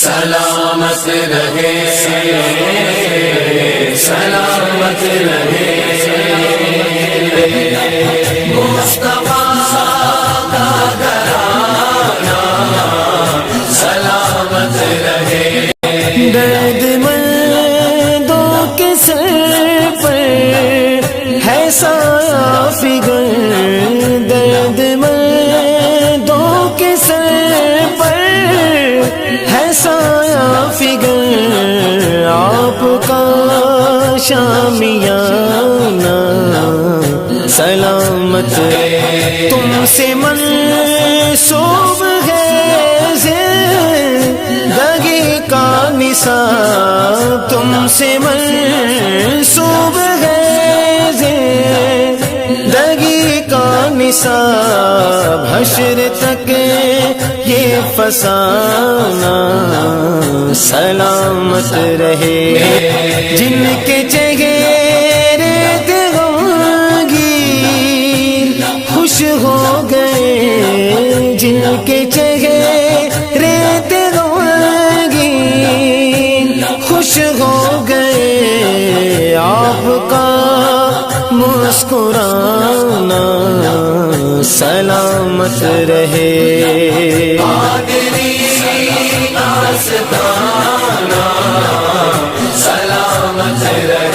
سلامت رہے سلامت رہے مصطفیٰ کا گھرانہ سلامت رہے درد مندوں کے سر پر ہے سایہ فگر درد مندوں کے سر پر ہے سایہ فگر آپ کا شامیانہ سلامت تم سے منسوب ہے زندگی کا نثار تم سے منسوب ہے زندگی کا نثار حشر تک یہ فسانہ سلامت رہے جن کے چہرے غمگین خوش ہو گئے جن کے چہرے غمگین خوش ہو گئے آپ کا مسکرانا سلامت رہے قادری آستانہ سلامت رہے